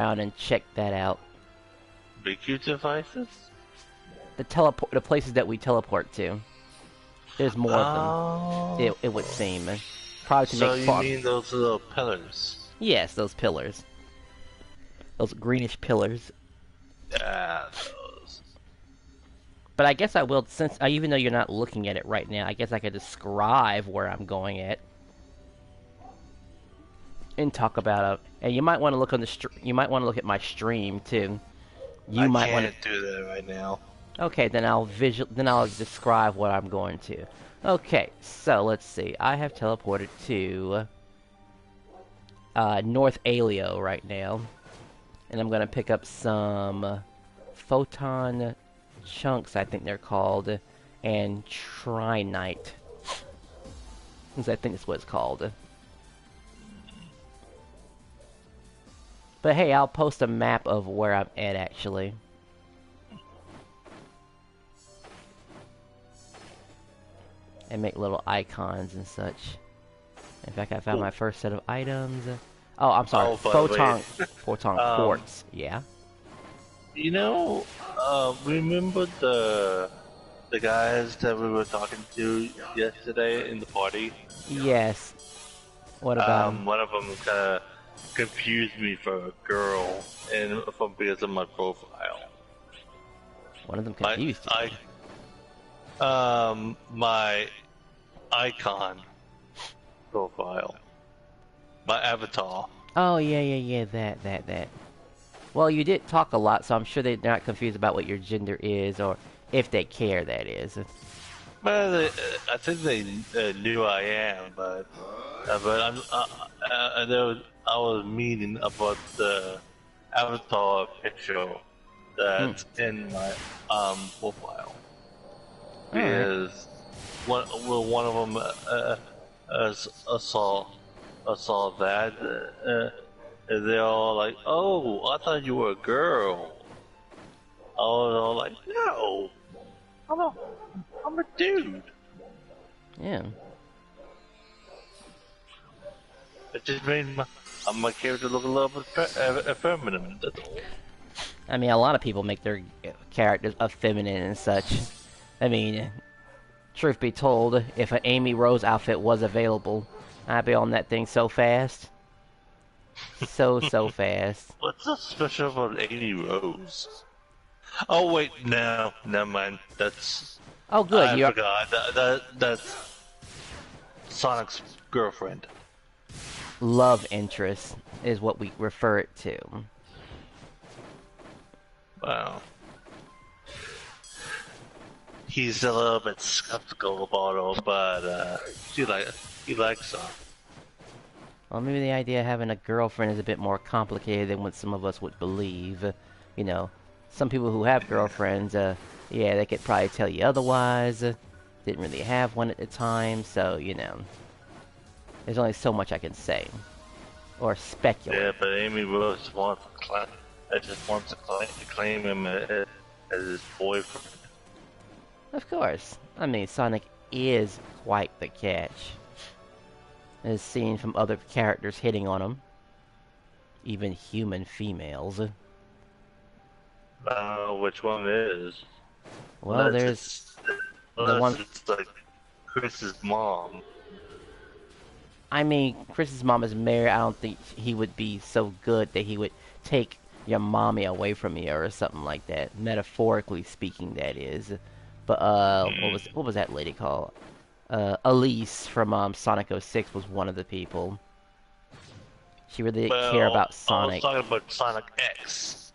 around and check that out. BQ devices? The places that we teleport to. There's more of them. It would seem. Probably to so make you mean those little pillars? Yes, those pillars. Those greenish pillars. Those. But I guess I will, since even though you're not looking at it right now, I guess I could describe where I'm going at and talk about it. And you might want to look on the you might want to look at my stream too. I can't do that right now. Okay, then I'll describe what I'm going to. Okay, so let's see. I have teleported to North Alio right now, and I'm gonna pick up some photon chunks, I think they're called, and trinite. I think that's what it's called. But hey, I'll post a map of where I'm at actually. And make little icons and such. In fact, I found my first set of items. Oh, I'm sorry. Photon quartz. Yeah. You know, remember the guys that we were talking to yesterday in the party? Yes. What about them? One of them kind of confused me for a girl, and because of my profile. One of them confused you. My icon profile, my avatar. Oh yeah, that. Well, you did talk a lot, so I'm sure they're not confused about what your gender is, or if they care, that is. Well, I think they knew I am, but I was meaning about the avatar picture that's in my profile. Because one of them saw that, and they're all like, "Oh, I thought you were a girl." I was all like, "No, I'm a dude." Yeah. It just made my character look a little bit effeminate. That's all. I mean, a lot of people make their characters effeminate and such. I mean, truth be told, if an Amy Rose outfit was available, I'd be on that thing so fast. So fast. What's so special about Amy Rose? Oh wait, no, never mind. That's... Oh good, I forgot. That's Sonic's girlfriend. Love interest is what we refer it to. Wow. He's a little bit skeptical about her, but he likes her. Well, maybe the idea of having a girlfriend is a bit more complicated than what some of us would believe. You know, some people who have girlfriends, yeah, they could probably tell you otherwise. Didn't really have one at the time, so, you know. There's only so much I can say. Or speculate. Yeah, but Amy Rose just wants to claim him as his boyfriend. Of course. I mean, Sonic is quite the catch. As seen from other characters hitting on him. Even human females. Which one is? Well, there's the one... It's like Chris's mom. I mean, Chris's mom is married. I don't think he would be so good that he would take your mommy away from you or something like that. Metaphorically speaking, that is. But, what was that lady called? Elise from Sonic 06 was one of the people. She really didn't care about Sonic. I was talking about Sonic X.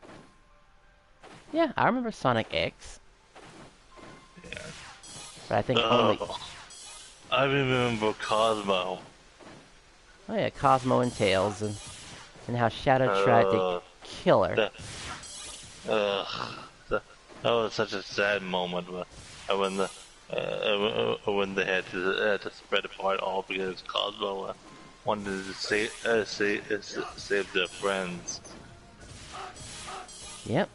Yeah, I remember Sonic X. Yeah. But I think only... I remember Cosmo. Oh yeah, Cosmo and Tails, and how Shadow tried to kill her. That was such a sad moment when they had to spread apart all because Cosmo wanted to save their friends. Yep.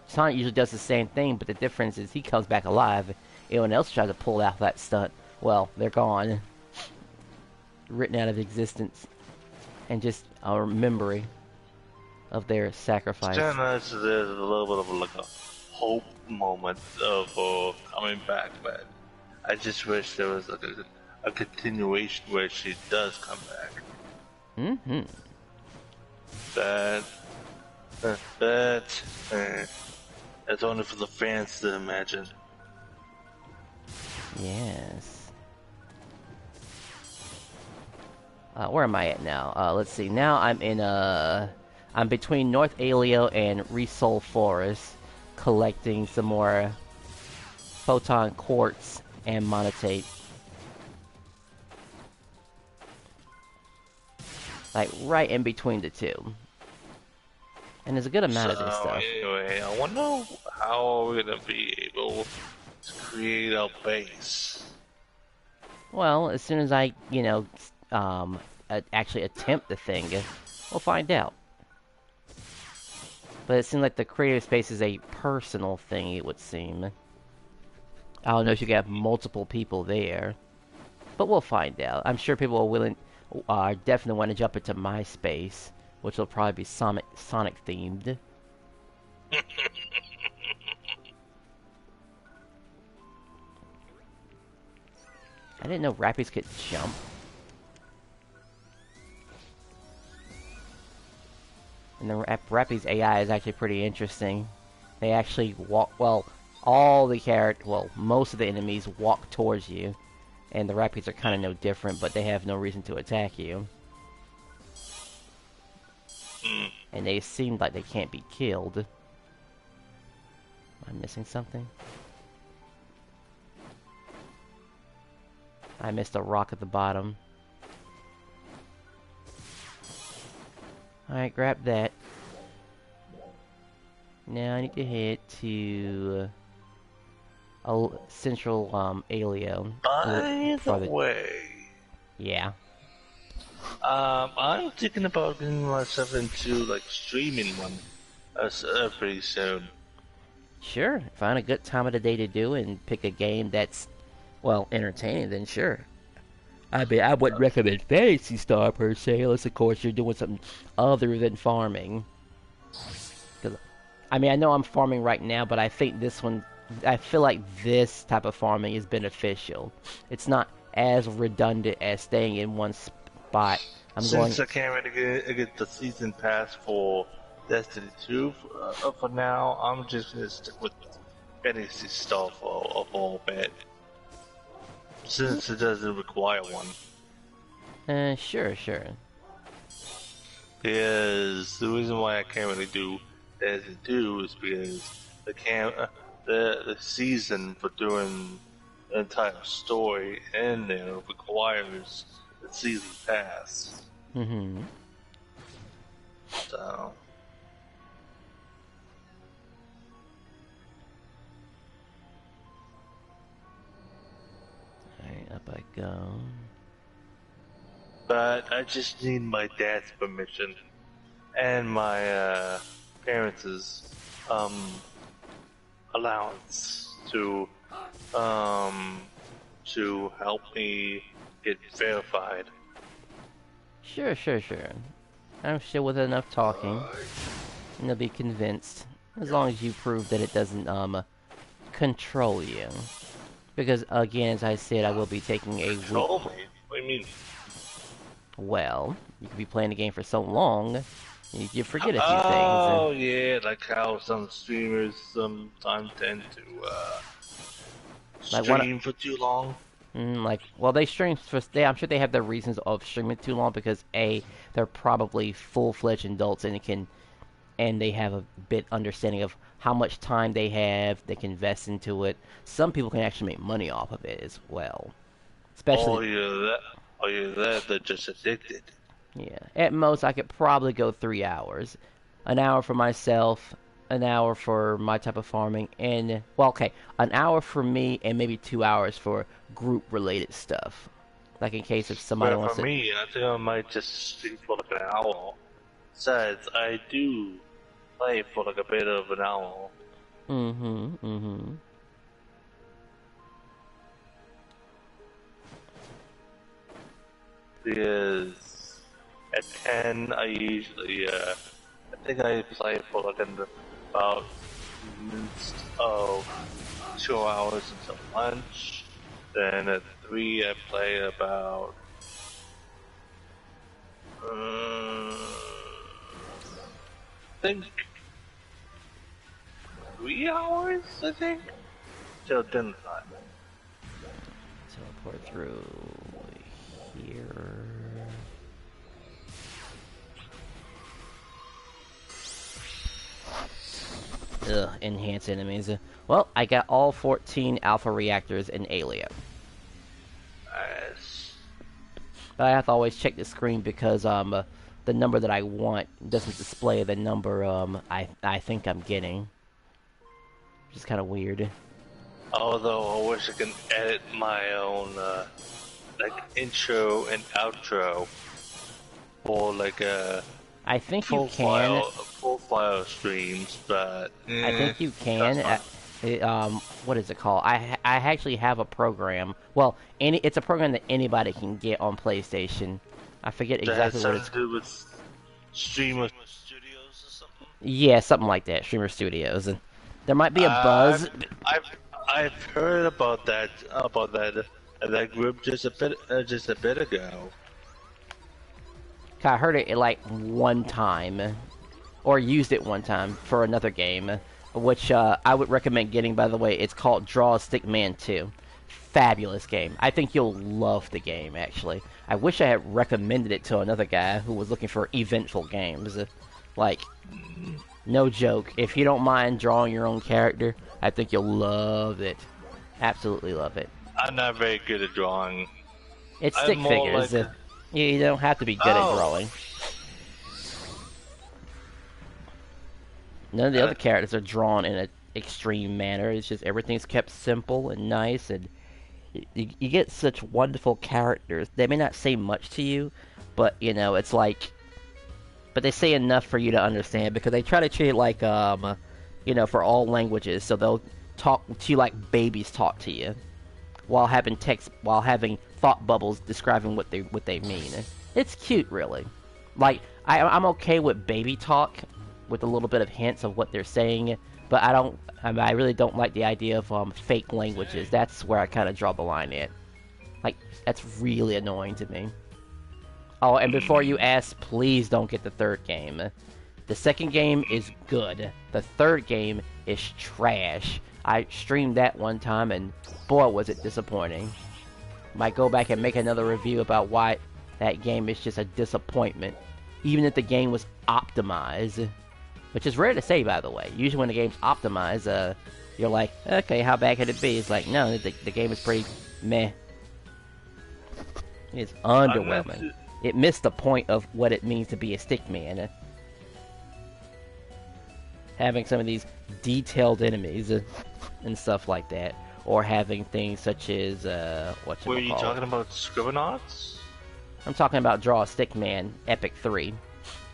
Sonic usually does the same thing, but the difference is he comes back alive. Anyone else tries to pull out that stunt, well, they're gone. Written out of existence. And just a memory. of their It's sacrifice. kind of nice that there's a little bit of like a hope moment of coming back, but I just wish there was like a continuation where she does come back. Mm-hmm. That that that's only for the fans to imagine. Yes. Where am I at now? Let's see. Now I'm between North Aleo and Resol Forest, collecting some more photon quartz and monotate. Like right in between the two. And there's a good amount of this So stuff. anyway, I wonder how are we gonna be able to create a base. Well, as soon as I, actually attempt the thing, we'll find out. But it seems like the creative space is a personal thing, it would seem. I don't know if you can have multiple people there. But we'll find out. I'm sure people are definitely want to jump into my space, which will probably be Sonic themed. I didn't know Rappies could jump. And the Rappies AI is actually pretty interesting. They actually walk, well, most of the enemies walk towards you. And the Rappies are kind of no different, but they have no reason to attack you. And they seem like they can't be killed. Am I missing something? I missed a rock at the bottom. Alright, grab that. Now I need to head to Central Aleo. By the way, Yeah. I'm thinking about getting myself into like streaming one pretty soon. Sure. Find a good time of the day to do it and pick a game that's, well, entertaining, then sure. I mean, I wouldn't recommend Fantasy Star per se, unless of course you're doing something other than farming. 'Cause, I mean, I know I'm farming right now, but I think I feel like this type of farming is beneficial. It's not as redundant as staying in one spot. Since I can't really get the season pass for Destiny 2 for now, I'm just gonna stick with Fantasy Star for a whole bit. Since it doesn't require one. Sure. Because the reason why I can't really do Destiny 2 is because the season for doing the entire story in there requires the season pass. Mm-hmm. So Alright, up I go. but I just need my dad's permission and my parents' allowance to help me get verified. Sure. I'm sure with enough talking, and they'll be convinced. As long as you prove that it doesn't, control you. Because, again, as I said, I will be taking a week. Control me? What do you mean? Well, you could be playing the game for so long, you forget a few things. Oh yeah, like how some streamers sometimes tend to Like stream for too long. Well, they stream for. I'm sure they have their reasons of streaming too long because they're probably full-fledged adults and they have a bit understanding of how much time they can invest into it. Some people can actually make money off of it as well, especially. Oh yeah, they're just addicted. Yeah, at most I could probably go 3 hours, an hour for myself, an hour for my type of farming, and well, okay, an hour for me and maybe 2 hours for group-related stuff. Like in case if somebody But wants for to. me, I think I might just stream for like an hour. Besides, I do play for like a bit of an hour. Mm-hmm. Because at 10, I think I played for like about oh 2 hours until lunch. Then at 3 I play about I think 3 hours. I think till dinner time. Teleport through here. Ugh, enhance enemies. Well, I got all 14 alpha reactors in Alien. Nice. But I have to always check the screen because the number that I want doesn't display the number I think I'm getting. Which is kind of weird. Although I wish I can edit my own like intro and outro for like a I think you can. full file streams, but I think you can. What is it called? I actually have a program. Well, it's a program that anybody can get on PlayStation. I forget exactly what it's. To do with Streamer Studios or something. Yeah, something like that. Streamer Studios, and there might be a buzz. I've heard about that group just a bit ago. I heard it like one time, or used it one time for another game, which I would recommend getting. By the way, it's called Draw a Stick Man 2. Fabulous game. I think you'll love the game. Actually, I wish I had recommended it to another guy who was looking for eventful games. Like, no joke. If you don't mind drawing your own character, I think you'll love it. Absolutely love it. I'm not very good at drawing. It's stick figures. Like you don't have to be good at drawing. None of the other characters are drawn in an extreme manner. It's just everything's kept simple and nice, and you get such wonderful characters. They may not say much to you, but it's like, but they say enough for you to understand because they try to treat it like for all languages. So they'll talk to you like babies talk to you, while having thought bubbles describing what they mean. It's cute, really. Like I'm okay with baby talk, with a little bit of hints of what they're saying, but I really don't like the idea of fake languages. That's where I kind of draw the line at. Like, that's really annoying to me. Oh, and before you ask, please don't get the third game. The second game is good. The third game is trash. I streamed that one time, and boy, was it disappointing. Might go back and make another review about why that game is just a disappointment, even if the game was optimized. Which is rare to say, by the way. Usually when the game's optimized, you're like, okay, how bad could it be? It's like, no, the game is pretty meh. It's underwhelming. It missed the point of what it means to be a stickman. Having some of these detailed enemies and stuff like that. Or having things such as, Were you talking about Scribblenauts? I'm talking about Draw a Stickman Epic 3.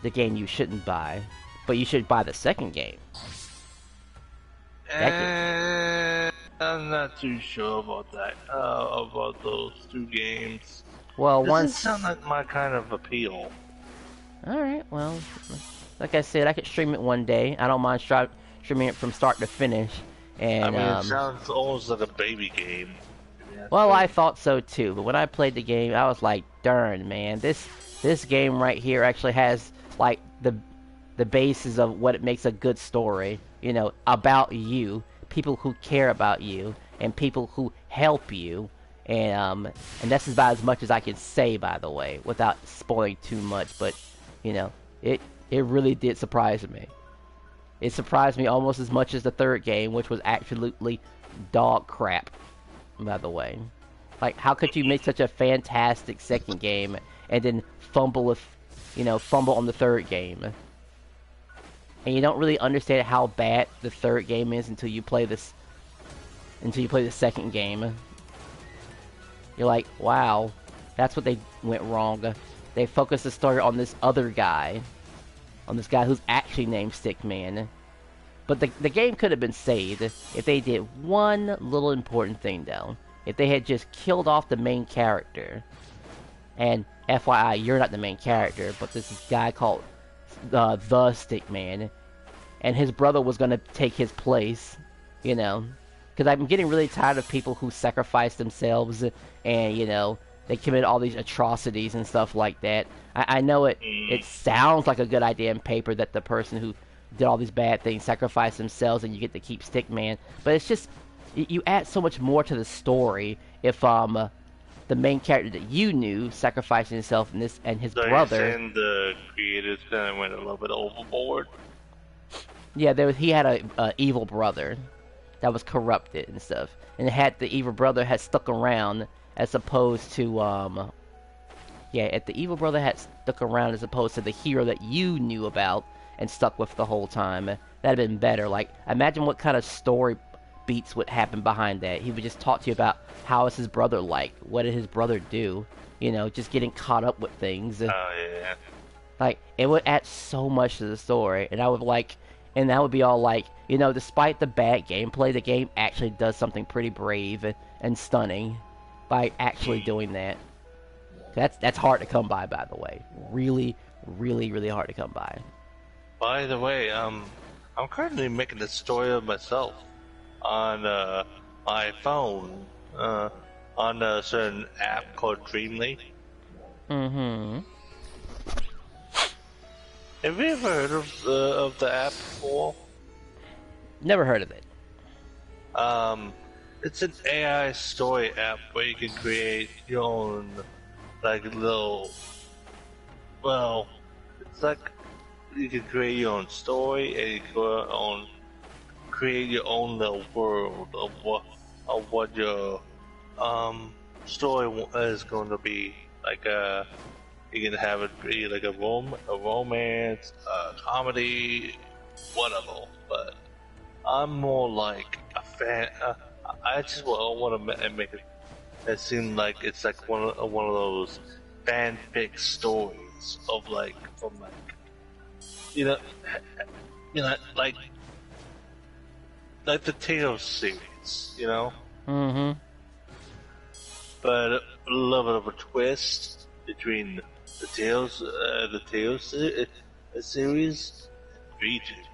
The game you shouldn't buy. But you should buy the second game. I'm not too sure about that. About those two games. Well, doesn't sound like my kind of appeal. Alright, well, like I said, I could stream it one day. I don't mind streaming it from start to finish. And, I mean, it sounds almost like a baby game. Well, I thought so too, but when I played the game, I was like, darn, man, this game right here actually has, like, the basis of what it makes a good story, about you, people who care about you, and people who help you, and that's about as much as I can say, by the way, without spoiling too much, but, it really did surprise me. It surprised me almost as much as the third game, which was absolutely dog crap, by the way. Like, how could you make such a fantastic second game, and then fumble on the third game? And you don't really understand how bad the third game is until you play the second game. You're like, wow, that's what they went wrong. They focused the story on this other guy. On this guy who's actually named Stickman. But the game could have been saved if they did one little important thing, though. If they had just killed off the main character. And FYI, you're not the main character, but this guy called the stick man, and his brother was gonna take his place, you know. Because I'm getting really tired of people who sacrifice themselves and, you know, they commit all these atrocities and stuff like that. I know it sounds like a good idea in paper that the person who did all these bad things sacrificed themselves and you get to keep Stickman, but it's just you add so much more to the story if the main character that you knew sacrificing himself and his So you're brother. saying the creators kind of went a little bit overboard? Yeah, he had a evil brother that was corrupted and stuff, and had the evil brother had stuck around as opposed to yeah, if the evil brother had stuck around as opposed to the hero that you knew about and stuck with the whole time, that'd been better. Like, imagine what kind of story beats would happen behind that. He would just talk to you about how is his brother like, what did his brother do, you know, just getting caught up with things. Oh yeah. Like, it would add so much to the story, and I would like, and that would be all like, you know, despite the bad gameplay, the game actually does something pretty brave and stunning by actually doing that. That's hard to come by the way. Really, really, really hard to come by. By the way, I'm currently making a story of myself on my phone, on a certain app called Dreamly. Mm-hmm. Have you ever heard of the app before? Never heard of it. It's an AI story app where you can create your own, like, little. Well, it's like you can create your own story and you can create your own little world of what your story is going to be. Like, you can have it be like a romance, a comedy, whatever. But I'm more like a fan. I just want to make it seem like it's like one of those fanfic stories of like from like you know like the Tales series, you know. Mm-hmm. But a little bit of a twist between the Tales series and VTubers.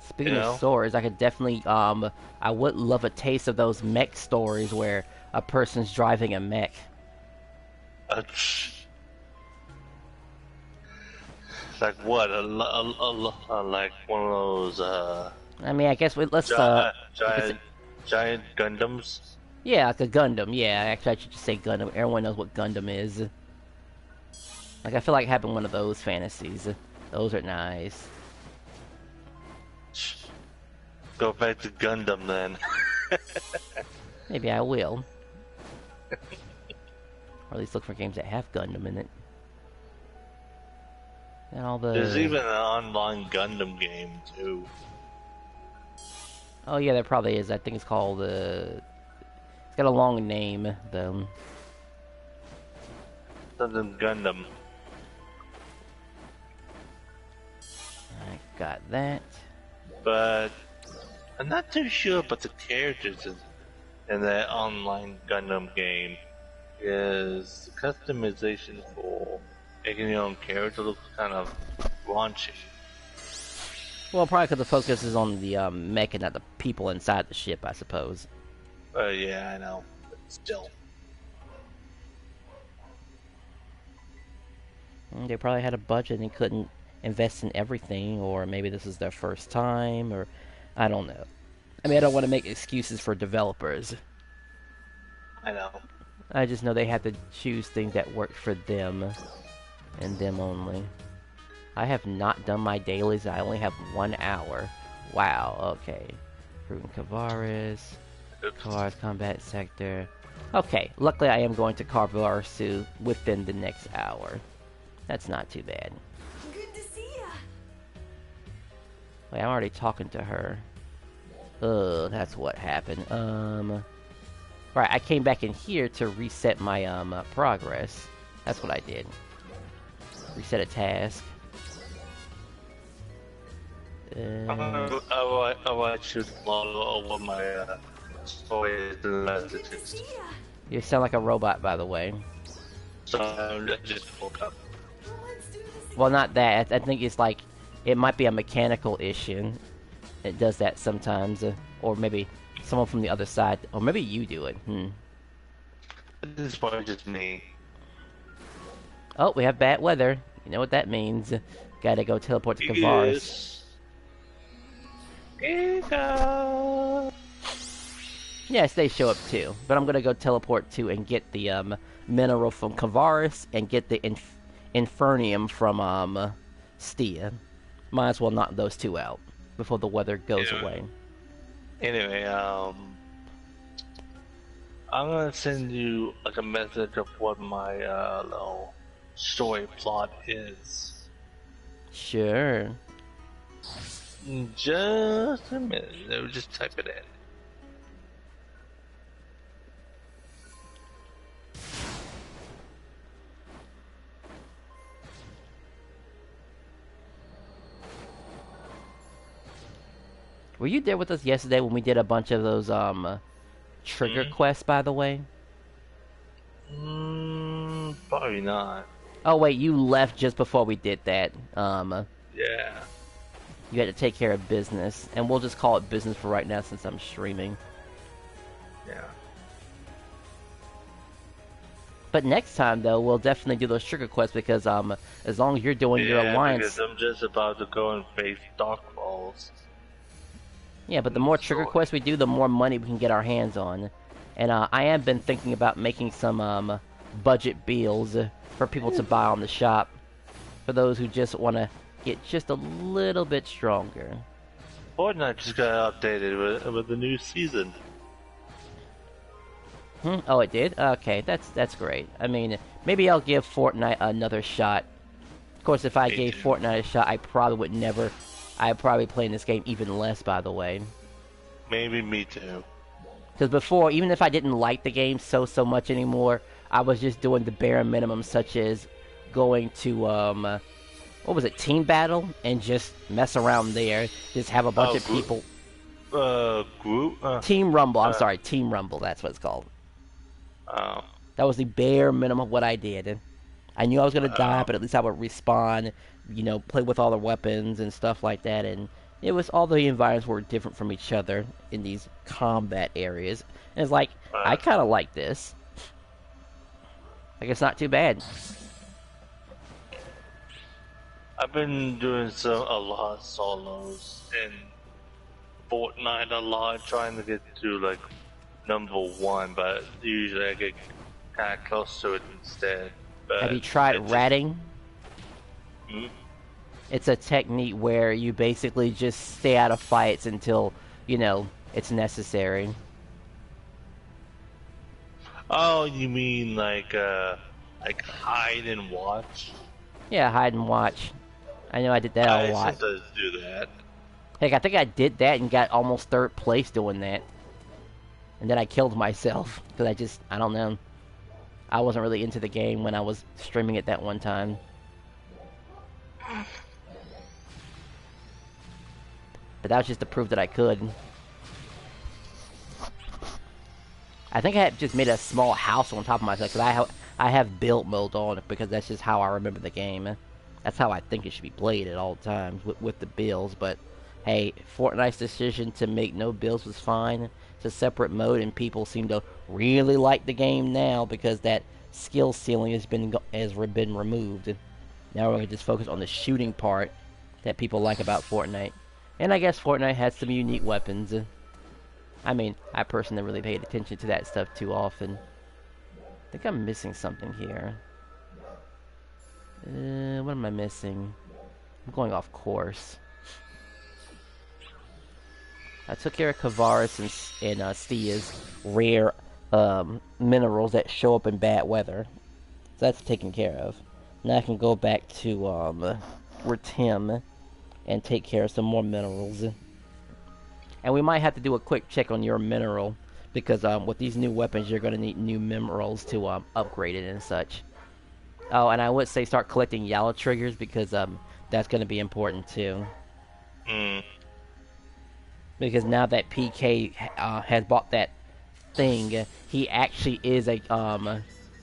Speaking of stories, I could definitely I would love a taste of those mech stories where a person's driving a mech. Like what? Like one of those I mean, I guess let's giant Gundams. yeah, like a Gundam. Yeah, actually, I should just say Gundam. Everyone knows what Gundam is. Like, I feel like having one of those fantasies. Those are nice. Go back to Gundam then. Maybe I will. Or at least look for games that have Gundam in it. And all the... There's even an online Gundam game too. Oh yeah, there probably is. I think it's called it's got a long name though. Something Gundam. I got that. But I'm not too sure about the characters in that online Gundam game. Is the customization for making your own character look kind of raunchy. Well, probably because the focus is on the mech and not the people inside the ship, I suppose. Yeah, I know. But still. They probably had a budget and couldn't invest in everything, or maybe this is their first time, or I don't know. I mean, I don't want to make excuses for developers. I know. I just know they had to choose things that worked for them, and them only. I have not done my dailies. I only have 1 hour. Wow, okay. Ruin Kavaris. Kavaris Combat Sector. Okay, luckily I am going to Kavaris within the next hour. That's not too bad. Good to see ya. Wait, I'm already talking to her. Ugh, that's what happened. Right, I came back in here to reset my, progress. That's what I did. Reset a task. I want to model what my story is and messages. You sound like a robot, by the way. So I just woke up. Well, not that. I think it's like it might be a mechanical issue. It does that sometimes, or maybe someone from the other side, or maybe you do it. This is probably just me. Oh, we have bad weather. You know what that means. Gotta go teleport to Kavaris. Yes. Yes, they show up too. But I'm gonna go teleport to and get the mineral from Kavaris and get the Infernium from Stia. Might as well knock those two out before the weather goes away. Anyway, I'm gonna send you like a message of what my little story plot is. Sure. Just a minute. Let me just type it in. Were you there with us yesterday when we did a bunch of those trigger quests, by the way? Probably not. Oh wait, you left just before we did that. Yeah. You had to take care of business, and we'll just call it business for right now since I'm streaming. Yeah. But next time, though, we'll definitely do those trigger quests because as long as you're doing your alliance. Because I'm just about to go and face Dark Falls. Yeah, but the more trigger quests we do, the more money we can get our hands on. And I have been thinking about making some budget bills for people to buy on the shop. For those who just want to get just a little bit stronger. Fortnite just got updated with the new season. Oh, it did? Okay, that's great. I mean, maybe I'll give Fortnite another shot. Of course, if I gave Fortnite a shot, I probably would never... I'd probably play in this game even less, by the way. Maybe me too. Because before, even if I didn't like the game so much anymore, I was just doing the bare minimum, such as going to, what was it, Team Battle? And just mess around there. Just have a bunch of people... Group? Team Rumble, I'm sorry, Team Rumble, that's what it's called. Oh. That was the bare minimum of what I did. I knew I was going to die, but at least I would respawn, you know, play with all the weapons and stuff like that, and it was, all the environments were different from each other in these combat areas, and it's like, I kind of like this. Like, it's not too bad. I've been doing a lot of solos in Fortnite a lot, trying to get to, like, #1, but usually I get kind of close to it instead. But have you tried ratting? It's a technique where you basically just stay out of fights until, you know, it's necessary. Oh, you mean like hide and watch? Yeah, hide and watch. I know I did that a lot. I sometimes do that. Heck, I think I did that and got almost 3rd place doing that. And then I killed myself, because I don't know. I wasn't really into the game when I was streaming it that one time. But that was just to prove that I could. I think I had just made a small house on top of myself, because I have build mode on it, because that's just how I remember the game. That's how I think it should be played at all times, with the builds, but hey, Fortnite's decision to make no builds was fine. It's a separate mode, and people seem to really like the game now because that skill ceiling has been removed. Now we're going to just focus on the shooting part that people like about Fortnite. And I guess Fortnite has some unique weapons. I mean, I personally really paid attention to that stuff too often. I think I'm missing something here. What am I missing? I'm going off course. I took care of Kavaris and Stia's rare minerals that show up in bad weather. So that's taken care of. Now I can go back to Tim and take care of some more minerals. And we might have to do a quick check on your mineral, because with these new weapons you're going to need new minerals to upgrade it and such. Oh, and I would say start collecting yellow triggers, because that's going to be important too. Because now that PK has bought that thing, he actually is a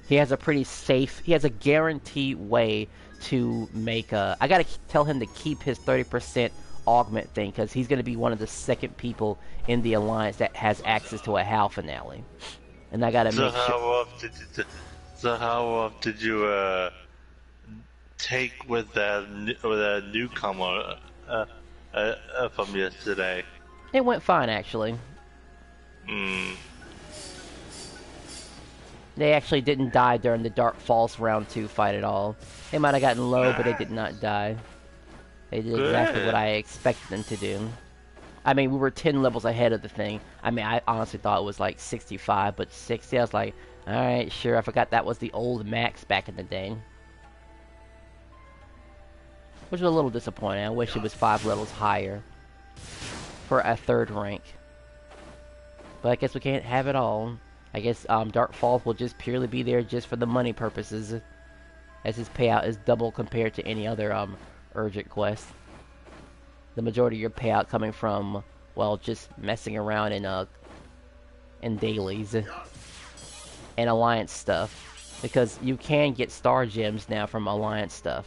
he has a pretty safe, he has a guaranteed way to make a. I gotta tell him to keep his 30% augment thing because he's gonna be one of the second people in the alliance that has access to a HAL finale, and I gotta So make sure. how often did you take with that newcomer from yesterday? It went fine actually. Hmm. They actually didn't die during the Dark Falls round 2 fight at all. They might have gotten low, but they did not die. They did exactly what Good. I expected them to do. I mean, we were 10 levels ahead of the thing. I mean, I honestly thought it was like 65, but 60, I was like, alright, sure, I forgot that was the old max back in the day. Which was a little disappointing. I wish it was 5 levels higher for a 3rd rank. But I guess we can't have it all. I guess Dark Falls will just purely be there just for the money purposes, as his payout is double compared to any other urgent quest. The majority of your payout coming from, well, just messing around in dailies and alliance stuff, because you can get star gems now from alliance stuff.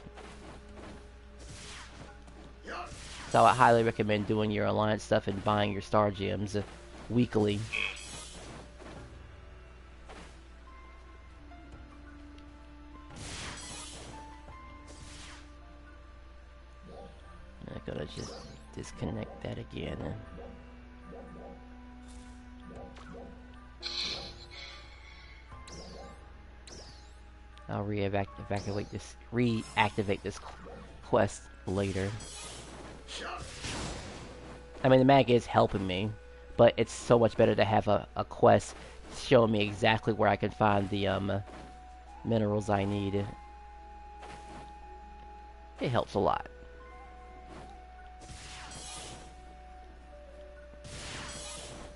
So I highly recommend doing your alliance stuff and buying your star gems weekly. I'm gonna just disconnect that again. I'll reactivate this quest later. I mean, the mag is helping me, but it's so much better to have a quest showing me exactly where I can find the minerals I need. It helps a lot.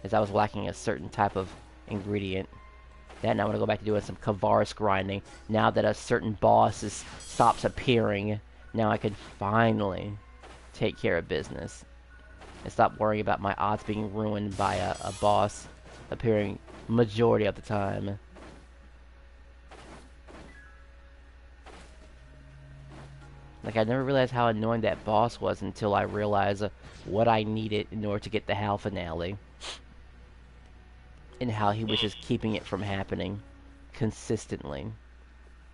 As I was lacking a certain type of ingredient. Then I want to go back to doing some Kavaris grinding. Now that a certain boss stops appearing, now I can finally take care of business. And stop worrying about my odds being ruined by a boss appearing majority of the time. Like, I never realized how annoying that boss was until I realized what I needed in order to get the HAL finale. And how he was just keeping it from happening consistently.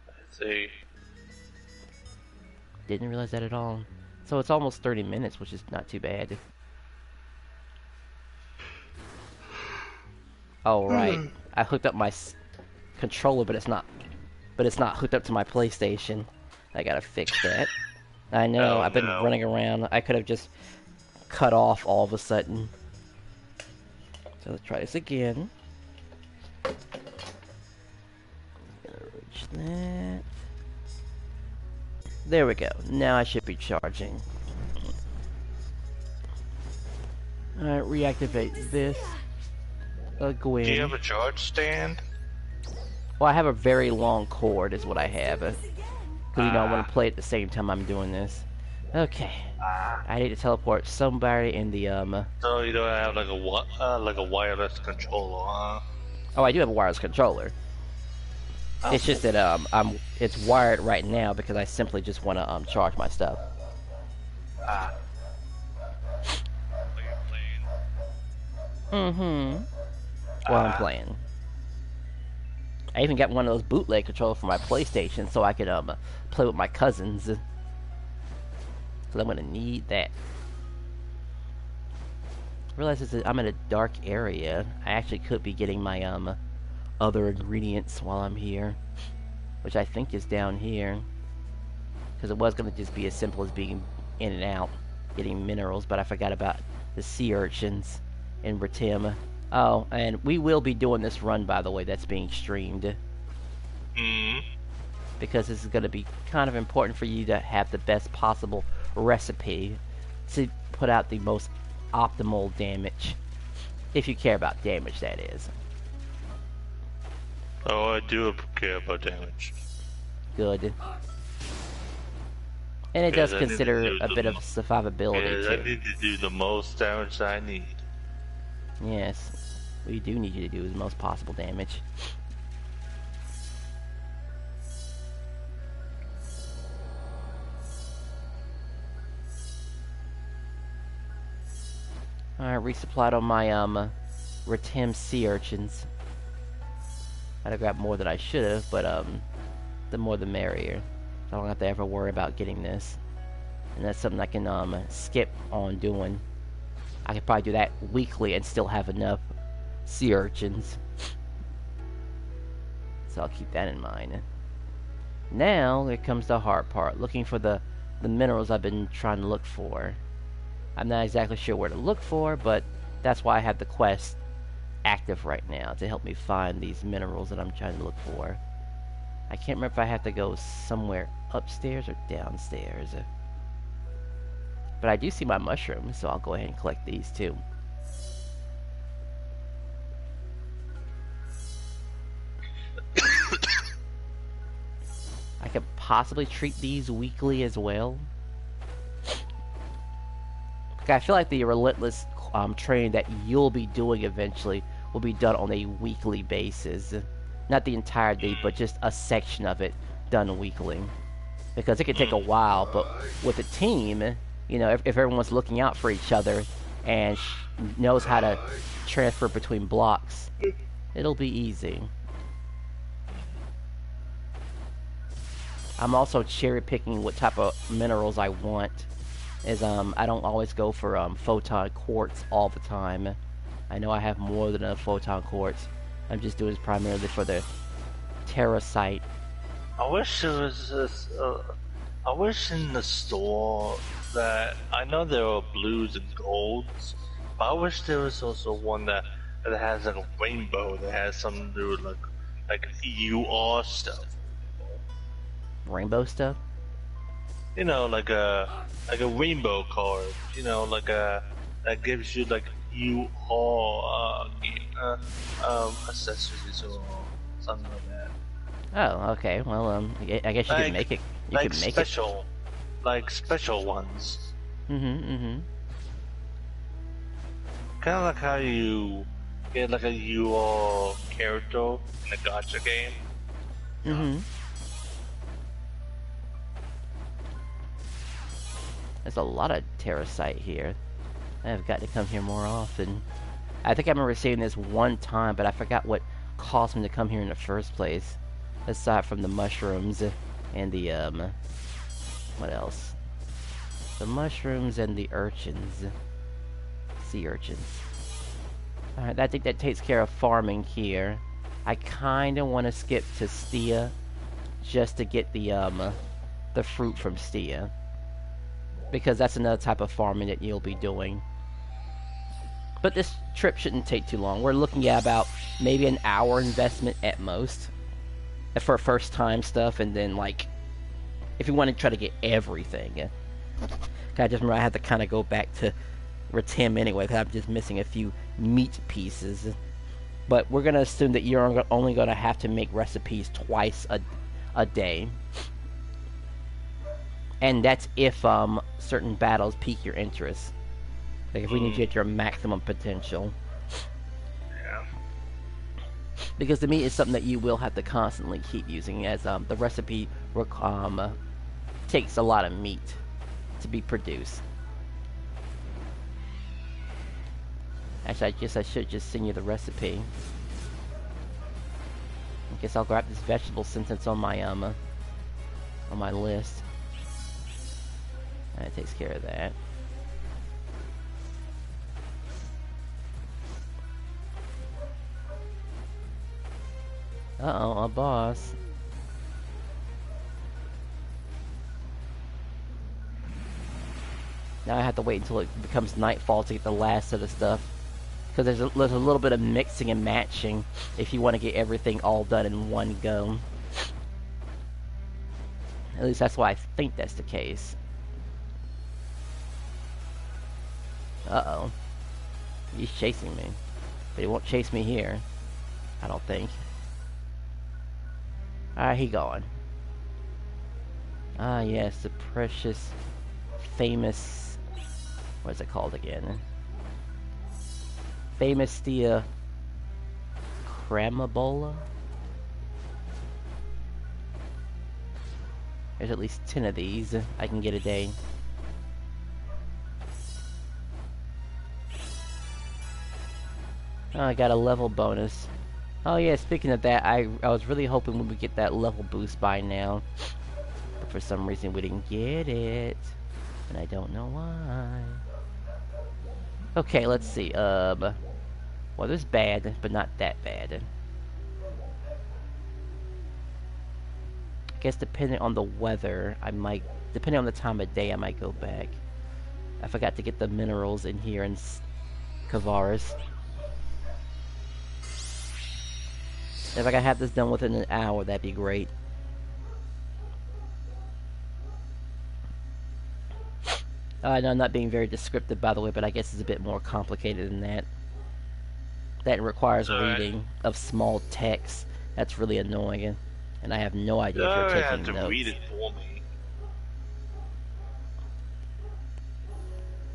I see. Didn't realize that at all. So it's almost 30 minutes, which is not too bad. Oh right, I hooked up my controller, but it's not hooked up to my PlayStation. I gotta fix that. I know, Oh, I've been no. running around. I could have just cut off all of a sudden. So let's try this again. Gonna reach that. There we go. Now I should be charging. Alright, reactivate this. Go in. Do you have a charge stand? Well, I have a very long cord is what I have. Because, you know, I want to play at the same time I'm doing this. Okay. I need to teleport somebody in the, So you don't have like a wireless controller, huh? Oh, I do have a wireless controller. It's just that, it's wired right now because I simply just want to, charge my stuff. Ah. Are you playing? Mm-hmm. While I'm playing. I even got one of those bootleg controllers for my PlayStation so I could, play with my cousins. Because I'm gonna need that. I realize I'm in a dark area. I actually could be getting my, other ingredients while I'm here. Which I think is down here. Because it was gonna just be as simple as being in and out. Getting minerals, but I forgot about the sea urchins in Britim. Oh, and we will be doing this run, by the way, that's being streamed. Because this is going to be kind of important for you to have the best possible recipe to put out the most optimal damage. If you care about damage, that is. Oh, I do care about damage. Good. And it does Because I need to consider do a the bit of mo- survivability, I too. need to do the most damage I need. Yes. What you do need you to do is the most possible damage. Alright, resupplied on my Retim sea urchins. I'd have grabbed more than I should have, but the more the merrier. I don't have to ever worry about getting this. And that's something I can skip on doing. I could probably do that weekly and still have enough sea urchins. So I'll keep that in mind. Now, here comes the hard part. Looking for the minerals I've been trying to look for. I'm not exactly sure where to look for, but that's why I have the quest active right now, to help me find these minerals that I'm trying to look for. I can't remember if I have to go somewhere upstairs or downstairs. But I do see my mushrooms, so I'll go ahead and collect these too. I could possibly treat these weekly as well. I feel like the relentless training that you'll be doing eventually will be done on a weekly basis. Not the entire day, but just a section of it done weekly. Because it can take a while, but with a team, you know, if everyone's looking out for each other and knows how to transfer between blocks, it'll be easy. I'm also cherry picking what type of minerals I want. I don't always go for photon quartz all the time. I know I have more than enough photon quartz. I'm just doing this primarily for the terracite. I wish there was this. I wish in the store that I know there are blues and golds, but I wish there was also one that has like a rainbow that has something to do with like UR stuff. Rainbow stuff? You know, like a rainbow card. You know, like that gives you like UR accessories or something like that. Oh, okay. Well, I guess you could make it. You like could make special, like special ones. Mm-hmm. Kind of like how you get like a UR character in a gacha game. Mm-hmm. There's a lot of terracite here. I've got to come here more often. I think I remember seeing this one time, but I forgot what caused me to come here in the first place. Aside from the mushrooms and the, what else? The mushrooms and the urchins. Sea urchins. Alright, I think that takes care of farming here. I kinda want to skip to Stia just to get the fruit from Stia. Because that's another type of farming that you'll be doing. But this trip shouldn't take too long. We're looking at about maybe an hour investment at most. For first time stuff, and then like if you want to try to get everything. I just remember I had to kind of go back to Retim anyway, because I'm just missing a few meat pieces. But we're going to assume that you're only going to have to make recipes twice a day. And that's if certain battles pique your interest. Like if we need you at your maximum potential. Yeah. Because the meat is something that you will have to constantly keep using, as the recipe takes a lot of meat to be produced. Actually, I guess I should just send you the recipe. I guess I'll grab this vegetable since it's on my list. That takes care of that. Uh-oh, a boss. Now I have to wait until it becomes nightfall to get the last of the stuff. Because there's a little bit of mixing and matching if you want to get everything all done in one go. At least that's why I think that's the case. Uh-oh. He's chasing me. But he won't chase me here. I don't think. He gone. Ah, yes, the precious, famous... What is it called again? Famous Stia Cramabola? There's at least 10 of these I can get a day. Oh, I got a level bonus. Oh yeah, speaking of that, I was really hoping we would get that level boost by now. But for some reason we didn't get it. And I don't know why. Okay, let's see. Weather's bad, but not that bad. I guess depending on the weather, depending on the time of day, I might go back. I forgot to get the minerals in here in Kavaris. If I can have this done within an hour, that'd be great. I know I'm not being very descriptive, by the way, but I guess it's a bit more complicated than that. That requires Alright. reading of small text. That's really annoying, and I have no You idea if you're don't have taking to notes. read it for me.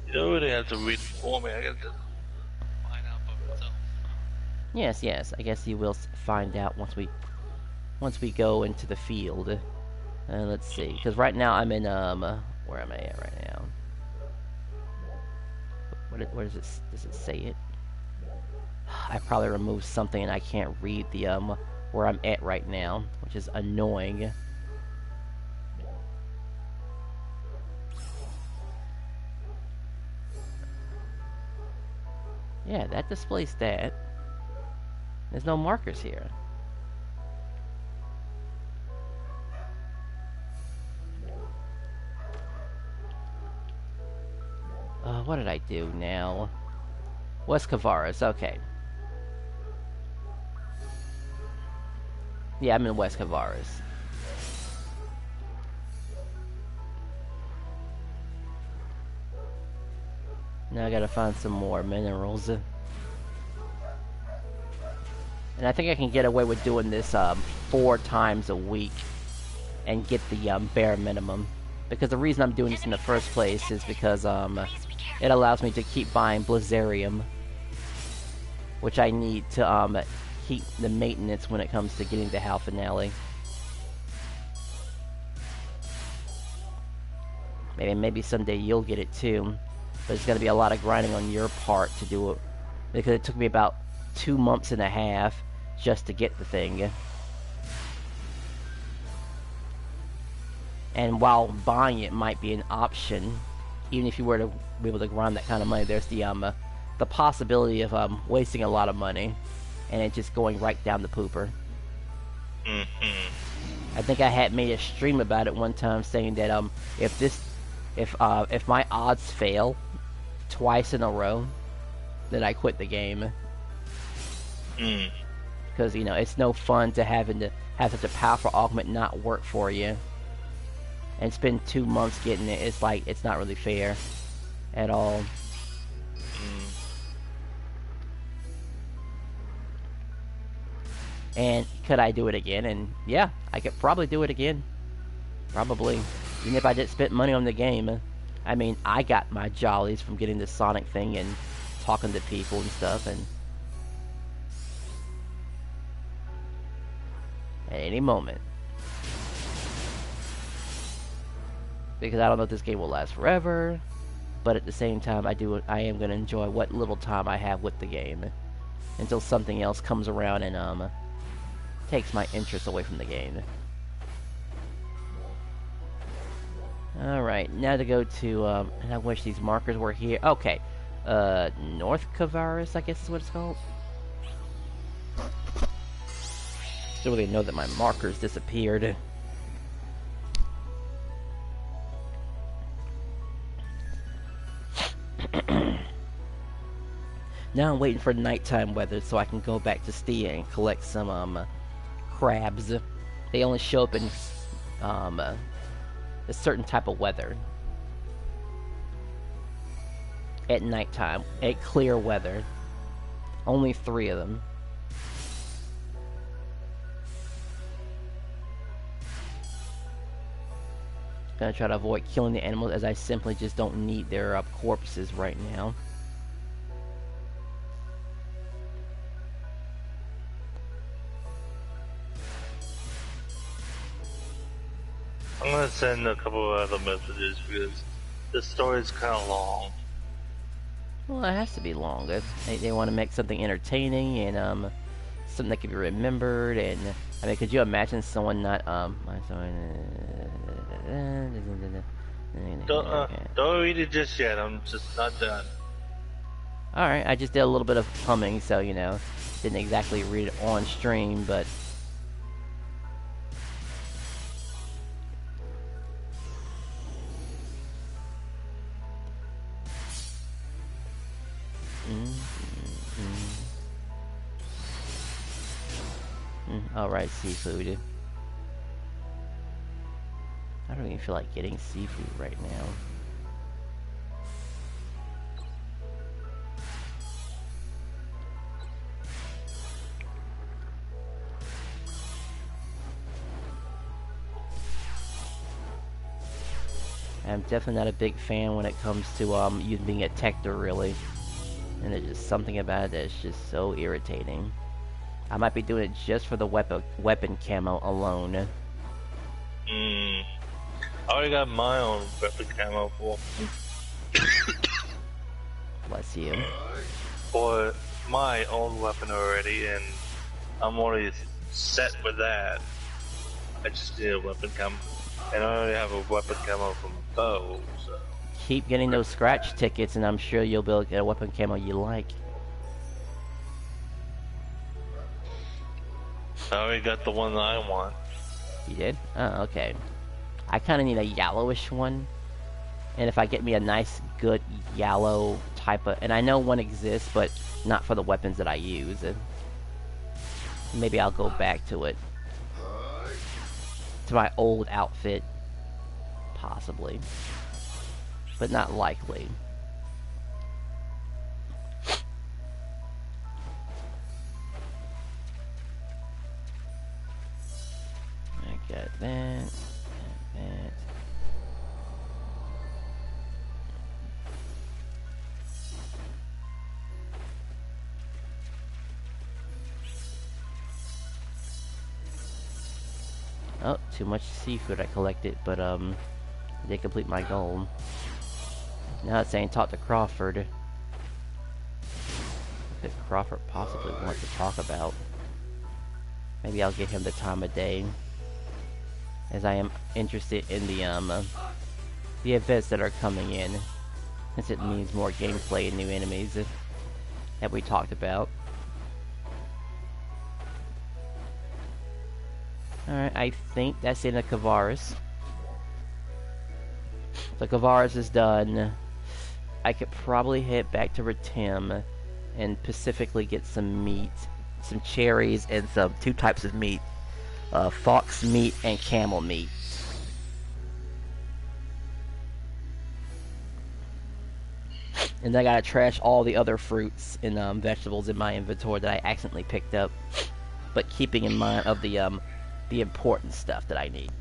You don't really have to read it for me. I can just find out for myself. Yes, yes. I guess you will find out once we go into the field. Let's see, because right now I'm in where am I at right now? What does it say it? I probably removed something and I can't read the where I'm at right now, which is annoying. Yeah, that displays that. There's no markers here. What did I do now? West Kavaris, okay. Yeah, I'm in West Kavaris. Now I gotta find some more minerals. And I think I can get away with doing this 4 times a week and get the bare minimum. Because the reason I'm doing this in the first place is because it allows me to keep buying Blizzarium, which I need to keep the maintenance when it comes to getting the HAL finale. Maybe someday you'll get it too, but it's gonna be a lot of grinding on your part to do it, because it took me about 2 months and a half just to get the thing. And while buying it might be an option, even if you were to be able to grind that kind of money, there's the possibility of wasting a lot of money and it just going right down the pooper. I think I had made a stream about it one time, saying that if my odds fail twice in a row, then I quit the game. Because it's no fun to have such a powerful augment not work for you and spend 2 months getting it. It's like, it's not really fair at all. And could I do it again? And yeah, I could probably do it again. Probably. Even if I didn't spend money on the game. I mean, I got my jollies from getting the Sonic thing and talking to people and stuff, and at any moment. Because I don't know if this game will last forever, but at the same time, I am going to enjoy what little time I have with the game until something else comes around and takes my interest away from the game. Alright, now to go to, and I wish these markers were here. Okay, North Kavaris, I guess is what it's called. Still really know that my markers disappeared. Now I'm waiting for nighttime weather so I can go back to Stia and collect some crabs. They only show up in a certain type of weather. At nighttime, at clear weather. Only 3 of them. Gonna try to avoid killing the animals, as I simply just don't need their corpses right now. I'm gonna send a couple of other messages because this story is kind of long. Well, it has to be long. They want to make something entertaining and something that can be remembered. And I mean, could you imagine someone not Don't read it just yet. I'm just not done. All right, I just did a little bit of humming, so you know, didn't exactly read it on stream, but. Alright, seafood. I don't even feel like getting seafood right now. I'm definitely not a big fan when it comes to you being a Tector, really. And there's just something about it that's just so irritating. I might be doing it just for the weapon camo alone. I already got my own weapon camo Bless you. for my own weapon already, and I'm already set with that. I just need a weapon camo, and I already have a weapon camo from bow. So Keep getting those scratch tickets, and I'm sure you'll be able to get a weapon camo you like. I already got the one that I want. You did? Oh, okay. I kind of need a yellowish one. And if I get me a nice, good yellow type of... And I know one exists, but not for the weapons that I use. Maybe I'll go back to it. To my old outfit. Possibly. But not likely. I got that. That. Oh, too much seafood I collected, but I did complete my goal. Now it's saying talk to Crawford. What could Crawford possibly want to talk about? Maybe I'll give him the time of day, as I am interested in the events that are coming in, since it means more gameplay and new enemies that we talked about. Alright, I think that's in the Kavaris. So Kavaris is done. I could probably head back to Ratim and specifically get some meat, some cherries, and some 2 types of meat. Fox meat and camel meat. And then I gotta trash all the other fruits and vegetables in my inventory that I accidentally picked up, but keeping in mind of the important stuff that I need.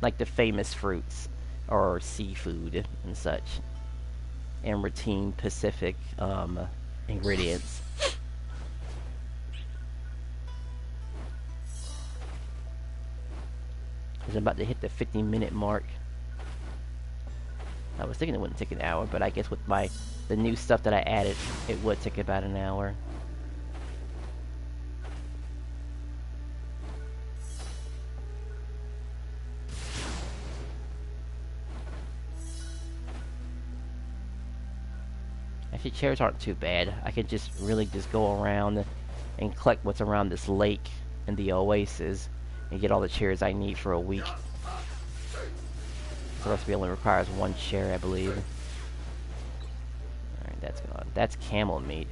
Like the famous fruits, or seafood and such. And routine Pacific ingredients. Because I'm about to hit the 50-minute mark. I was thinking it wouldn't take an hour, but I guess with the new stuff that I added, it would take about an hour. Actually, cherries aren't too bad. I could just really just go around and collect what's around this lake and the oasis and get all the cherries I need for a week. The recipe only requires 1 cherry, I believe. Alright, that's gone. That's camel meat.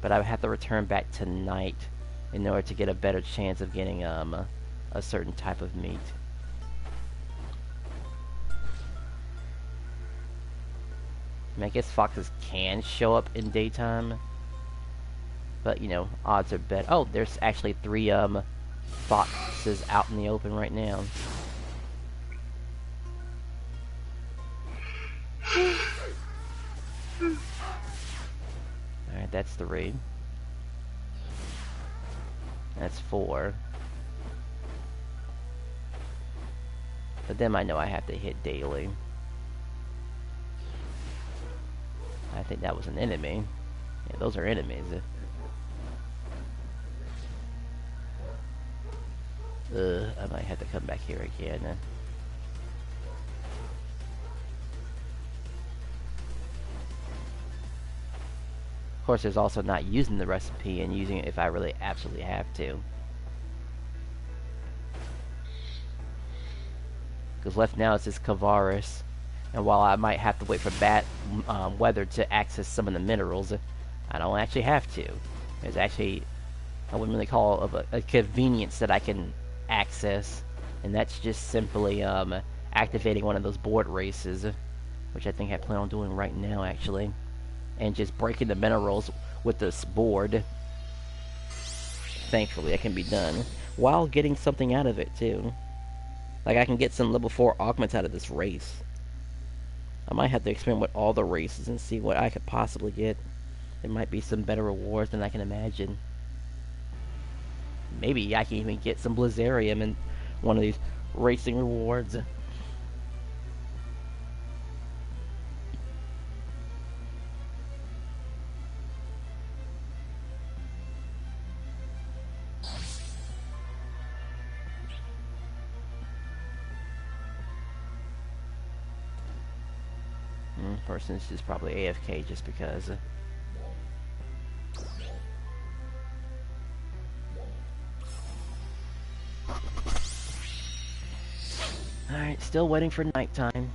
But I would have to return back tonight in order to get a better chance of getting a certain type of meat. I mean, I guess foxes can show up in daytime, but you know, odds are better. Oh, there's actually 3 foxes out in the open right now. Alright, that's 3. That's 4. But them I know I have to hit daily. I think that was an enemy. Yeah, those are enemies. I might have to come back here again. Of course, there's also not using the recipe and using it if I really absolutely have to. Because left now is this Kavaris. And while I might have to wait for bad weather to access some of the minerals, I don't actually have to. There's actually, I wouldn't really call it a convenience that I can access. And that's just simply activating one of those board races, which I think I plan on doing right now, actually. And just breaking the minerals with this board. Thankfully, that can be done. While getting something out of it, too. Like, I can get some level 4 augments out of this race. I might have to experiment with all the races and see what I could possibly get. There might be some better rewards than I can imagine. Maybe I can even get some Blizzarium in one of these racing rewards. Person is just probably AFK just because. Alright, still waiting for nighttime.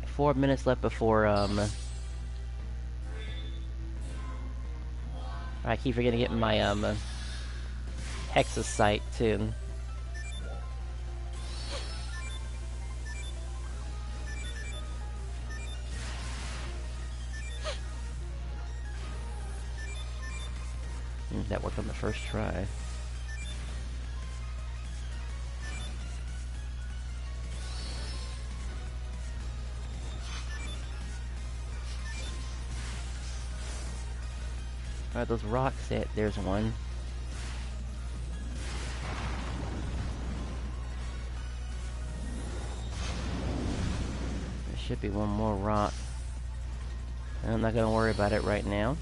4 minutes left before, I keep forgetting to get my, Hexus site, too. That worked on the first try. Alright, those rocks, there's one. There should be one more rock. I'm not gonna worry about it right now.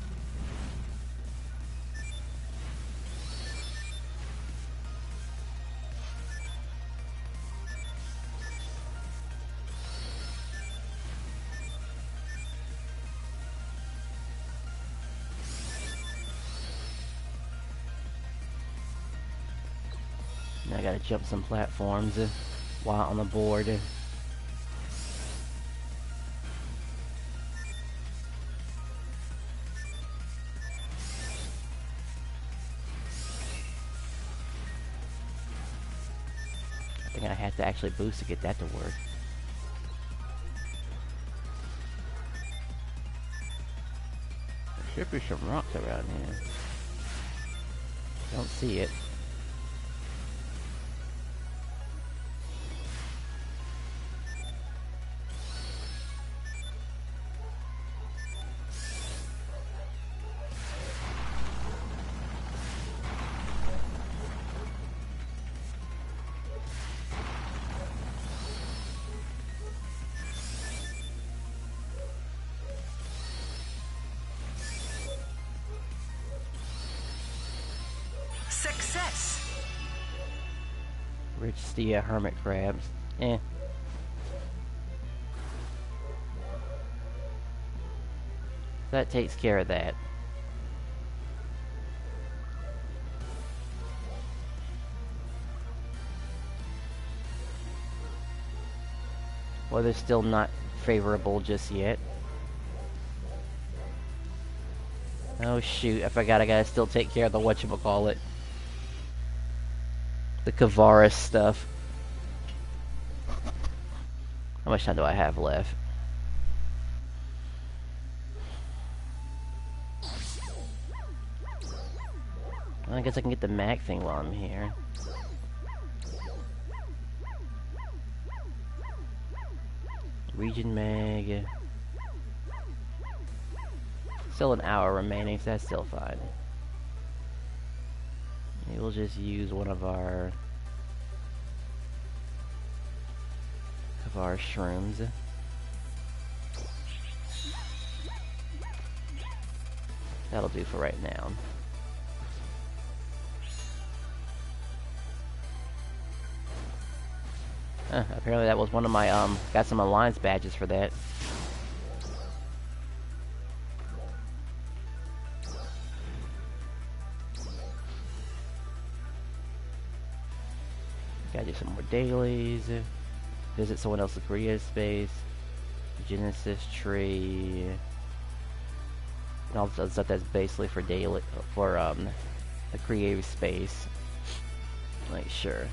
Now I gotta jump some platforms while on the board. I think I had to actually boost to get that to work. There should be some rocks around here. Don't see it. Success! Rich Stia hermit crabs. Eh. That takes care of that. Weather's still not favorable just yet. Oh shoot, I forgot I gotta still take care of the whatchamacallit. The Kavaris stuff. How much time do I have left? Well, I guess I can get the mag thing while I'm here. Region mag. Still an hour remaining, so that's still fine. Maybe we'll just use one of our shrooms. That'll do for right now. Apparently that was one of my, got some alliance badges for that. Gotta do some more dailies. Visit someone else's creative space. Genesis tree. And all the stuff that's basically for daily, for, the creative space. Like, sure.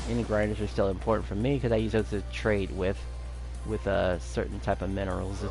Any grinders are still important for me because I use those to trade with certain type of minerals.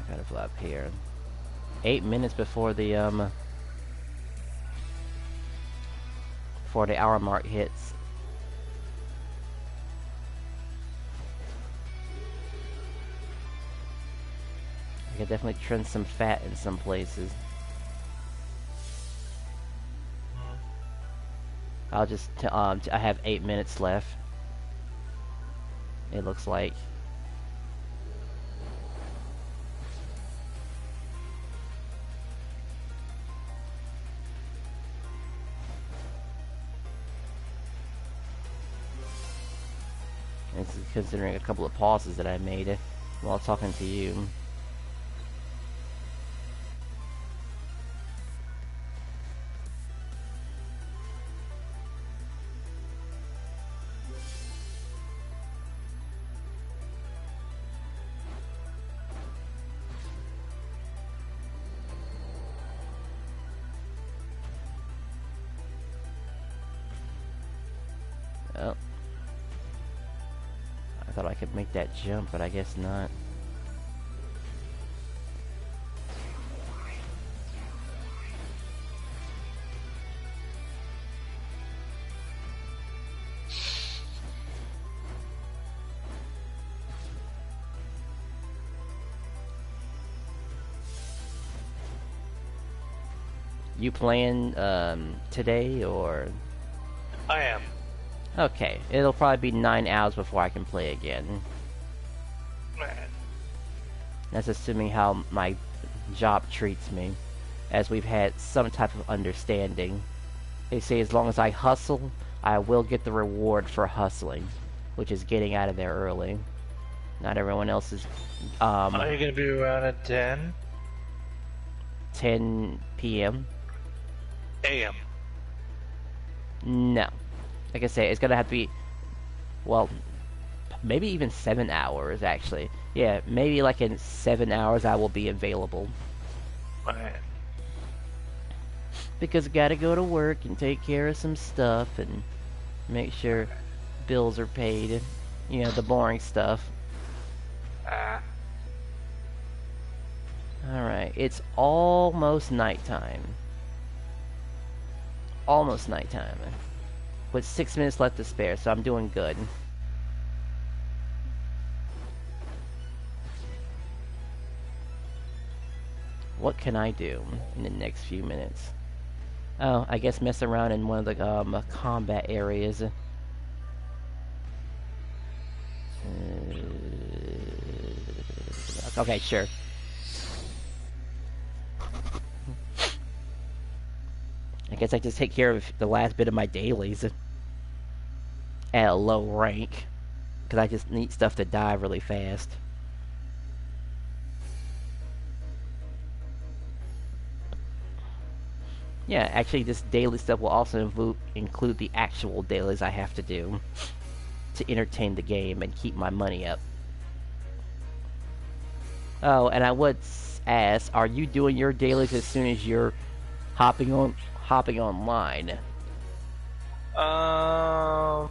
Gotta flop here. 8 minutes before the hour mark hits. I could definitely trim some fat in some places. I'll just I have 8 minutes left. It looks like. This is considering a couple of pauses that I made while talking to you. Oh. I thought I could make that jump, but I guess not. You playing today or? I am. Okay, it'll probably be 9 hours before I can play again. Man. That's assuming how my job treats me, as we've had some type of understanding. They say as long as I hustle, I will get the reward for hustling, which is getting out of there early. Not everyone else is. Are you gonna be around at 10? 10 p.m. AM. No. Like I say, it's gonna have to be, well, maybe even 7 hours, actually. Yeah, maybe like in 7 hours I will be available. Man. Because I gotta go to work and take care of some stuff and make sure bills are paid. You know, the boring stuff. Alright, it's almost nighttime. Almost nighttime. With 6 minutes left to spare, so I'm doing good. What can I do in the next few minutes? Oh, I guess mess around in one of the combat areas. Okay, sure. I guess I just take care of the last bit of my dailies. at a low rank, because I just need stuff to die really fast. Yeah, actually, this daily stuff will also include the actual dailies I have to do to entertain the game and keep my money up. Oh, and I would ask, are you doing your dailies as soon as you're hopping online? I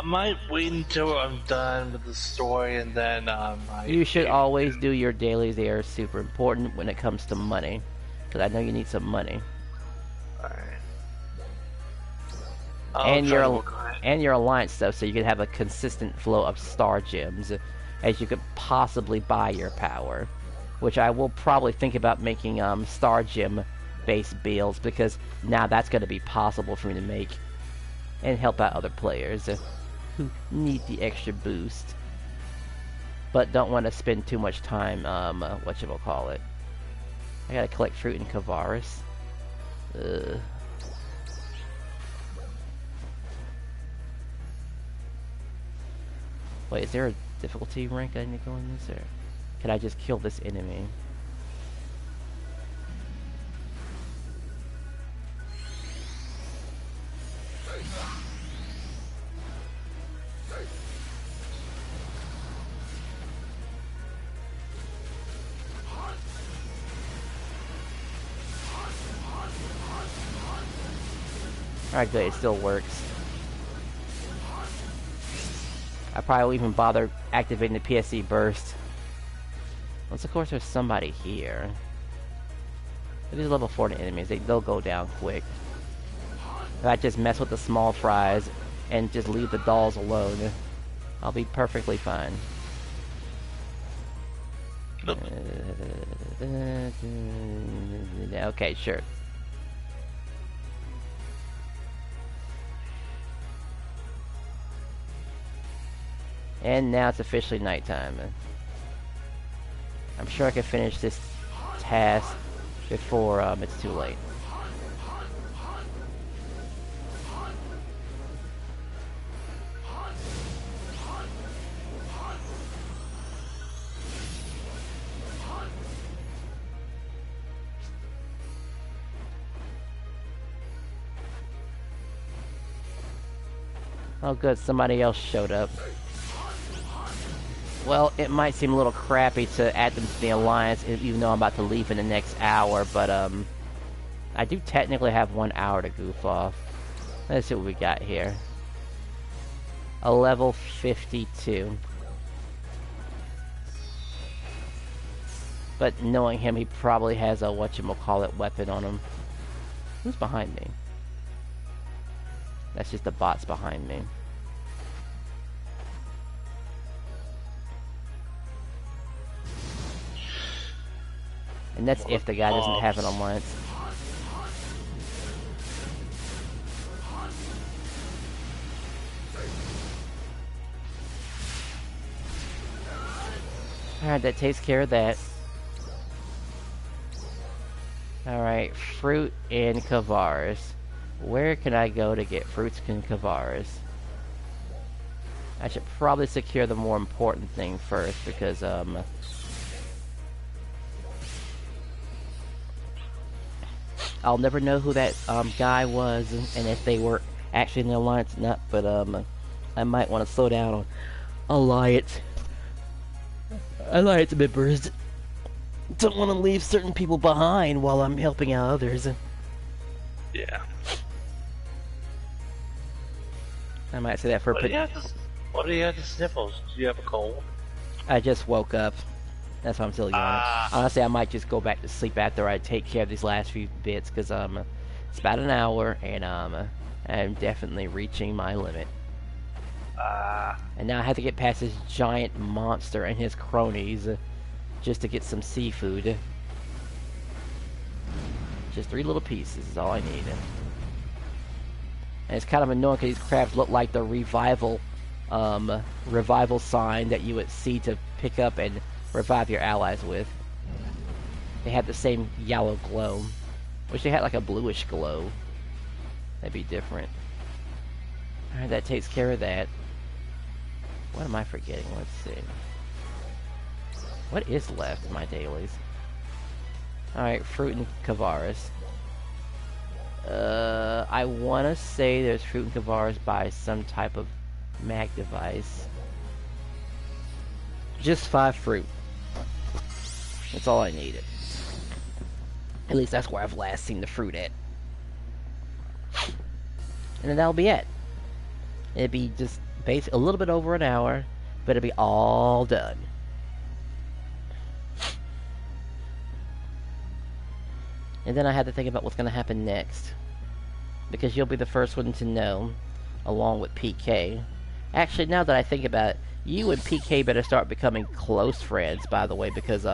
might wait until I'm done with the story and then I might. You should always do your dailies. They are super important when it comes to money, because I know you need some money. Alright. And your alliance stuff, so you can have a consistent flow of star gems, as you could possibly buy your power. Which I will probably think about making star gem based builds, because now that's going to be possible for me to make and help out other players who need the extra boost, but don't want to spend too much time. Whatchamacallit? I gotta collect fruit in Kavaris. Wait, is there a difficulty rank I need to go in this, or can I just kill this enemy? Alright, good, it still works. I probably won't even bother activating the PSC burst. Unless, of course, there's somebody here. If these level 40 enemies, they'll go down quick. If I just mess with the small fries and just leave the dolls alone, I'll be perfectly fine. Nope. Okay, sure. And now it's officially nighttime. I'm sure I can finish this task before it's too late. Oh good, somebody else showed up. Well, it might seem a little crappy to add them to the Alliance, even though I'm about to leave in the next hour, but, I do technically have 1 hour to goof off. Let's see what we got here. A level 52. But knowing him, he probably has a whatchamacallit weapon on him. Who's behind me? That's just the bots behind me. And that's if the guy doesn't have an alliance. Alright, that takes care of that. Alright, fruit in Kavaris. Where can I go to get fruits in Kavaris? I should probably secure the more important thing first, because, I'll never know who that guy was, and if they were actually in the Alliance or not, but I might want to slow down on Alliance members. Don't want to leave certain people behind while I'm helping out others. Yeah. I might say that for What do you have to sniffles? Do you have a cold? I just woke up. That's why I'm still yawning. Honestly, I might just go back to sleep after I take care of these last few bits, because it's about an hour, and I'm definitely reaching my limit. And now I have to get past this giant monster and his cronies just to get some seafood. Just 3 little pieces is all I need. And it's kind of annoying because these crabs look like the revival sign that you would see to pick up and revive your allies with. They have the same yellow glow. Wish they had like a bluish glow. That'd be different. Alright, that takes care of that. What am I forgetting? Let's see. What is left in my dailies? Alright, Fruit and Kavaris. I want to say there's Fruit and Kavaris by some type of mag device. Just 5 fruit. That's all I needed. At least that's where I've last seen the fruit at. And then that'll be it. It'd be just a little bit over an hour, but it'll be all done. And then I had to think about what's going to happen next. Because you'll be the first one to know, along with PK. Actually, now that I think about it, you and PK better start becoming close friends, by the way, because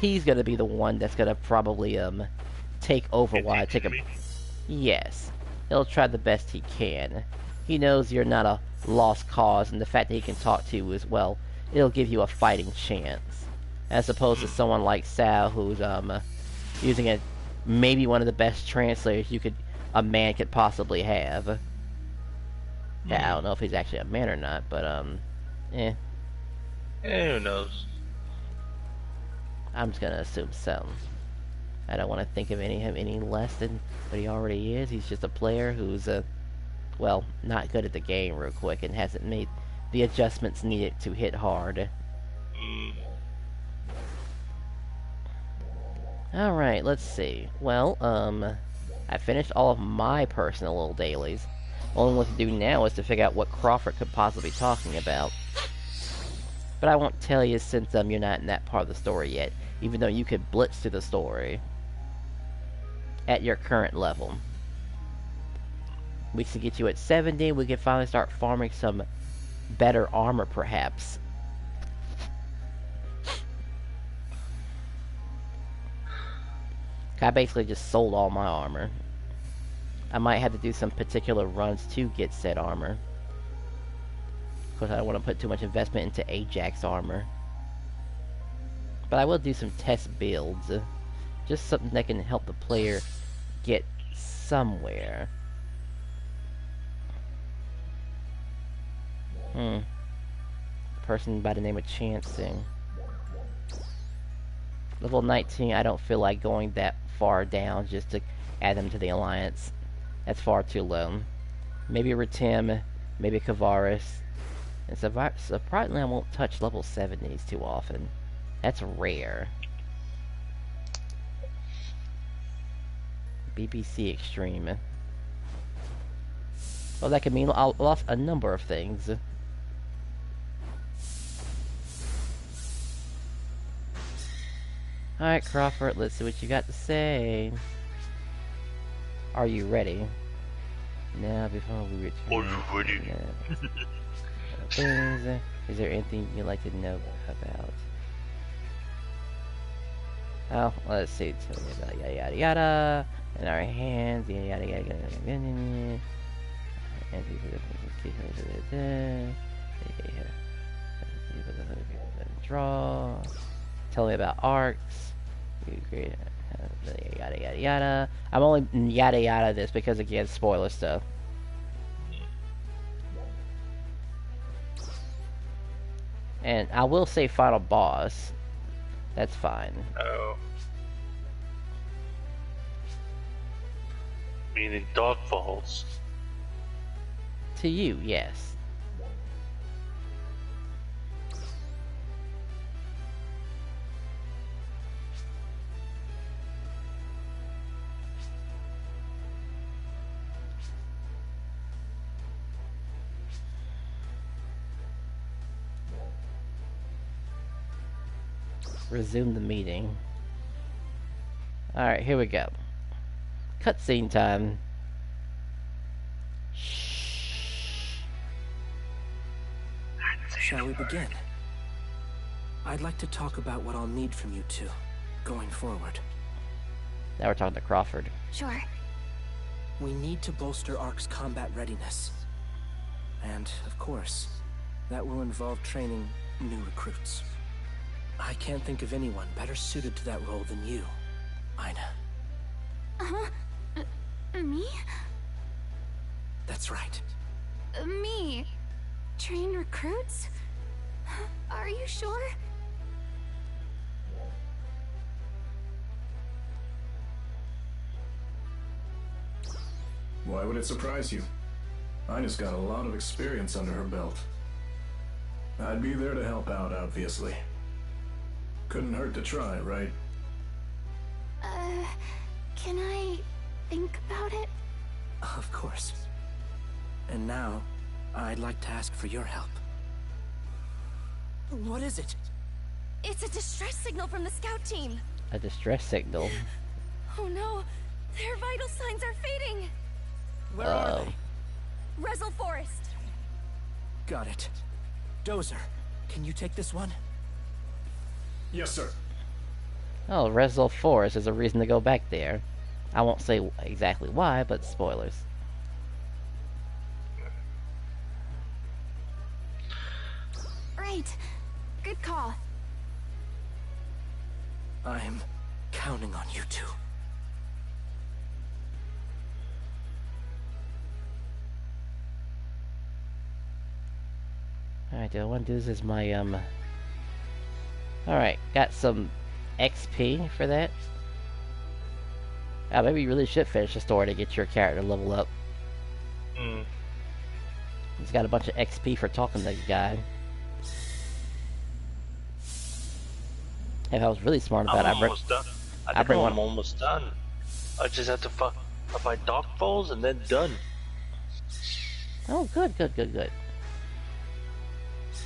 he's going to be the one that's going to probably take over while I take him. Yes. He'll try the best he can. He knows you're not a lost cause, and the fact that he can talk to you as well, it'll give you a fighting chance. As opposed to someone like Sal, who's using maybe one of the best translators a man could possibly have. Yeah, I don't know if he's actually a man or not, but Yeah, who knows? I'm just gonna assume so. I don't want to think of him any less than what he already is. He's just a player who's well, not good at the game real quick and hasn't made the adjustments needed to hit hard. Alright, let's see. Well, I finished all of my personal little dailies. Only what to do now is to figure out what Crawford could possibly be talking about. But I won't tell you since you're not in that part of the story yet, even though you could blitz through the story at your current level. We can get you at 70, we can finally start farming some better armor perhaps. I basically just sold all my armor. I might have to do some particular runs to get said armor. Of course, I don't want to put too much investment into Ajax armor. But I will do some test builds. Just something that can help the player get somewhere. Person by the name of Chancing. Level 19, I don't feel like going that far down just to add them to the Alliance. That's far too low. Maybe Ritim, maybe Kavaris. And surprisingly, I won't touch level 70s too often. That's rare. BBC Extreme. Well, that could mean I lost a number of things. Alright, Crawford, let's see what you got to say. Are you ready? Now, before we return... Are you ready? Is there anything you'd like to know about? Oh, let's see. Tell me about yada yada yada. In our hands, yada yada yada yada yada. Draw. Tell me about arcs. Yada yada yada. I'm only yada yada this because again, spoiler stuff. And I will say final boss. That's fine. Oh. Meaning Dog Falls. To you, yes. Resume the meeting. Alright, here we go. Cutscene time. Shall we begin? I'd like to talk about what I'll need from you two, going forward. Now we're talking to Crawford. Sure. We need to bolster ARC's combat readiness. And, of course, that will involve training new recruits. I can't think of anyone better suited to that role than you, Ina. Me? That's right. Me? Train recruits? Are you sure? Why would it surprise you? Ina's got a lot of experience under her belt. I'd be there to help out, obviously. Couldn't hurt to try, right? Can I think about it? Of course. And now, I'd like to ask for your help. What is it? It's a distress signal from the scout team. A distress signal. Oh no, their vital signs are fading. Where are they? Rezel Forest. Got it. Dozer, can you take this one? Yes, sir. Oh, Rezel Forest is a reason to go back there. I won't say exactly why, but spoilers. Right. Good call. I'm counting on you two. Alright, do I want to do this as my, Alright, got some XP for that. Maybe you really should finish the story to get your character level up. He's got a bunch of XP for talking to the guy. If I was really smart about it, I'm almost done. I think I'm almost done. I just have to fight Dark Falls and then done. Oh, good.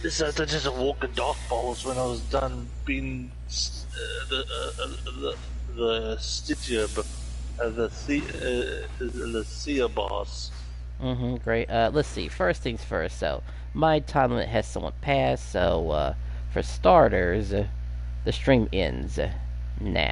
This is just a walk in Dark Falls when I was done being the Stygia, the Sia boss. Great. Let's see. First things first. So, my time limit has somewhat passed. So, for starters, the stream ends now.